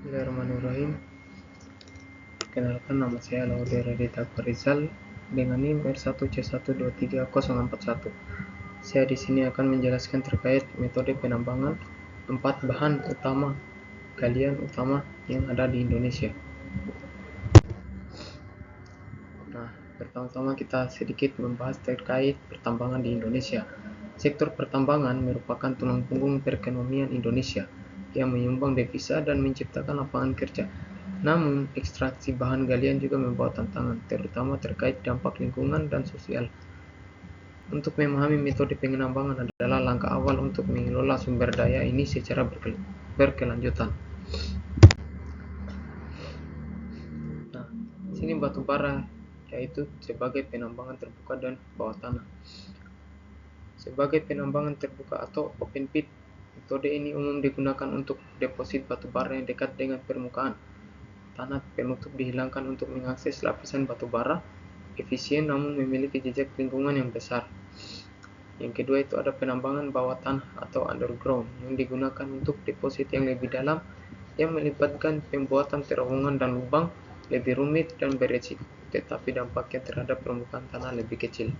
Bismillahirrahmanirrahim. Kenalkan, nama saya Laude Radita Farizal dengan NIM R1C1234041. Saya di sini akan menjelaskan terkait metode penambangan 4 bahan utama galian utama yang ada di Indonesia. Nah, pertama-tama kita sedikit membahas terkait pertambangan di Indonesia. Sektor pertambangan merupakan tulang punggung perekonomian Indonesia yang menyumbang devisa dan menciptakan lapangan kerja. Namun, ekstraksi bahan galian juga membawa tantangan, terutama terkait dampak lingkungan dan sosial. Untuk memahami metode penambangan adalah langkah awal untuk mengelola sumber daya ini secara berkelanjutan. Nah, sini batu bara, yaitu sebagai penambangan terbuka dan bawah tanah. Sebagai penambangan terbuka atau open pit, metode ini umum digunakan untuk deposit batu bara yang dekat dengan permukaan. Tanah penutup dihilangkan untuk mengakses lapisan batu bara, efisien namun memiliki jejak lingkungan yang besar. Yang kedua itu ada penambangan bawah tanah atau underground yang digunakan untuk deposit yang lebih dalam, yang melibatkan pembuatan terowongan dan lubang lebih rumit dan beresiko, tetapi dampaknya terhadap permukaan tanah lebih kecil.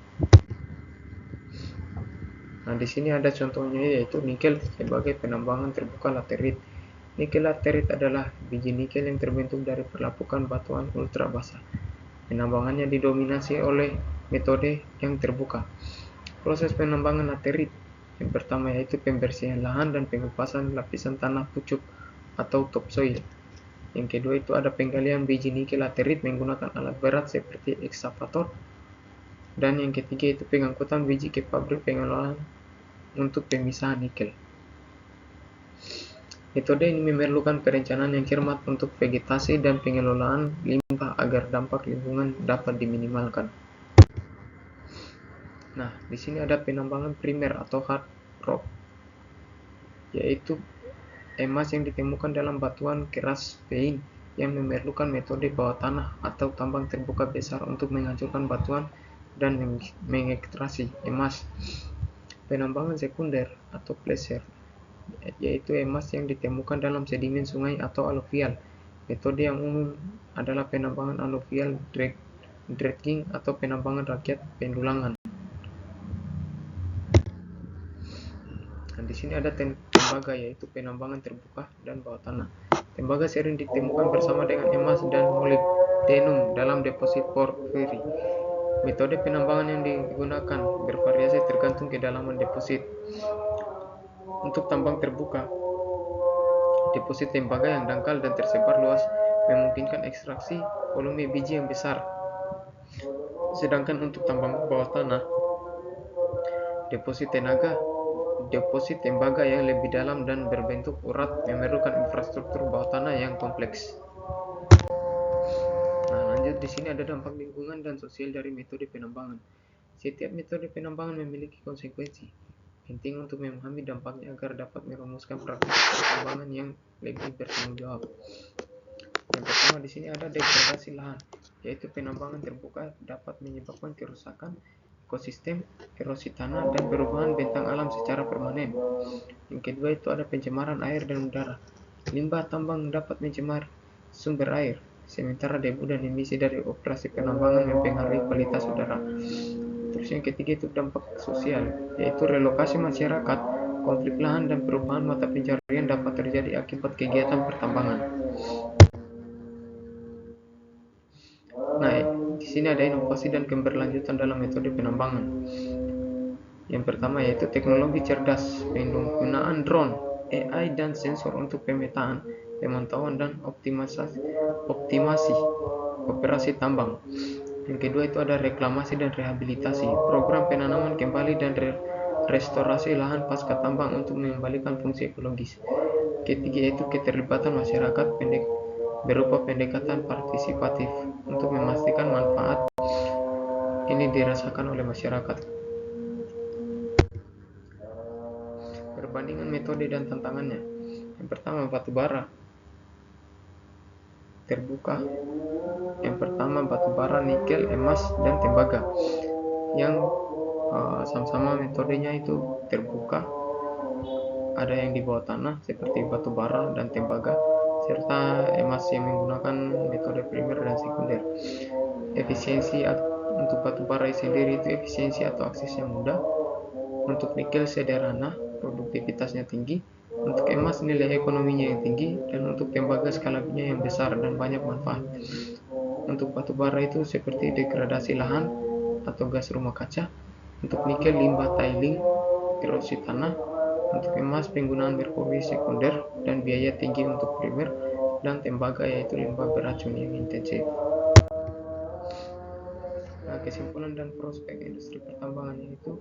Nah, di sini ada contohnya, yaitu nikel sebagai penambangan terbuka laterit. Nikel laterit adalah biji nikel yang terbentuk dari perlapukan batuan ultra basah. Penambangannya didominasi oleh metode yang terbuka. Proses penambangan laterit yang pertama yaitu pembersihan lahan dan pengupasan lapisan tanah pucuk atau topsoil. Yang kedua itu ada penggalian biji nikel laterit menggunakan alat berat seperti ekskavator. Dan yang ketiga itu pengangkutan biji ke pabrik pengolahan untuk pemisahan nikel. Metode ini memerlukan perencanaan yang cermat untuk vegetasi dan pengelolaan limbah agar dampak lingkungan dapat diminimalkan. Nah, di sini ada penambangan primer atau hard rock, yaitu emas yang ditemukan dalam batuan keras vein yang memerlukan metode bawah tanah atau tambang terbuka besar untuk menghancurkan batuan dan mengekstraksi emas. Penambangan sekunder atau placer, yaitu emas yang ditemukan dalam sedimen sungai atau aluvial. Metode yang umum adalah penambangan aluvial dredging atau penambangan rakyat pendulangan. Nah, di sini ada tembaga, yaitu penambangan terbuka dan bawah tanah. Tembaga sering ditemukan bersama dengan emas dan molybdenum dalam deposit porfiri. Metode penambangan yang digunakan bervariasi tergantung kedalaman deposit. Untuk tambang terbuka, deposit tembaga yang dangkal dan tersebar luas memungkinkan ekstraksi volume biji yang besar. Sedangkan untuk tambang bawah tanah, deposit tembaga yang lebih dalam dan berbentuk urat memerlukan infrastruktur bawah tanah yang kompleks. Nah, lanjut, di sini ada dampak lingkungan dan sosial dari metode penambangan. Setiap metode penambangan memiliki konsekuensi. Penting untuk memahami dampaknya agar dapat merumuskan praktik penambangan yang lebih bertanggung jawab. Yang pertama di sini ada degradasi lahan, yaitu penambangan terbuka dapat menyebabkan kerusakan ekosistem, erosi tanah, dan perubahan bentang alam secara permanen. Yang kedua itu ada pencemaran air dan udara. Limbah tambang dapat mencemar sumber air, sementara debu dan emisi dari operasi penambangan mempengaruhi kualitas udara. Terus yang ketiga itu dampak sosial, yaitu relokasi masyarakat, konflik lahan, dan perubahan mata pencaharian dapat terjadi akibat kegiatan pertambangan. Nah, di sini ada inovasi dan keberlanjutan dalam metode penambangan. Yang pertama yaitu teknologi cerdas, penggunaan drone, AI, dan sensor untuk pemetaan, pemantauan, dan optimasi operasi tambang. Yang kedua itu ada reklamasi dan rehabilitasi, program penanaman kembali dan restorasi lahan pasca tambang untuk mengembalikan fungsi ekologis. Ketiga yaitu keterlibatan masyarakat berupa pendekatan partisipatif untuk memastikan manfaat ini dirasakan oleh masyarakat. Perbandingan metode dan tantangannya. Yang pertama, batu bara terbuka. Yang pertama batu bara, nikel, emas, dan tembaga. Yang sama-sama metodenya itu terbuka. Ada yang di bawah tanah seperti batu bara dan tembaga. serta emas yang menggunakan metode primer dan sekunder. Efisiensi untuk batu bara sendiri itu efisiensi atau aksesnya mudah, untuk nikel sederhana, produktivitasnya tinggi, untuk emas nilai ekonominya yang tinggi, dan untuk tembaga skalanya yang besar dan banyak manfaat. Untuk batu bara itu seperti degradasi lahan atau gas rumah kaca, untuk nikel limbah tiling, erosi tanah, untuk emas penggunaan merkuri sekunder dan biaya tinggi untuk primer, dan tembaga yaitu limbah beracun yang intensif. Nah, kesimpulan dan prospek industri pertambangan yaitu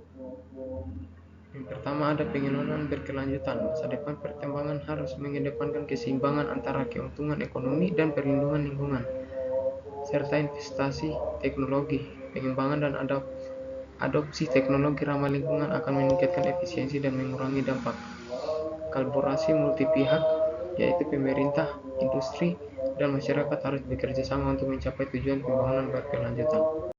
yang pertama ada pengelolaan berkelanjutan. Masa depan pertambangan harus mengedepankan keseimbangan antara keuntungan ekonomi dan perlindungan lingkungan, serta investasi teknologi, pengembangan dan adopsi teknologi ramah lingkungan akan meningkatkan efisiensi dan mengurangi dampak. Kolaborasi multi pihak, yaitu pemerintah, industri, dan masyarakat harus bekerja sama untuk mencapai tujuan pembangunan berkelanjutan.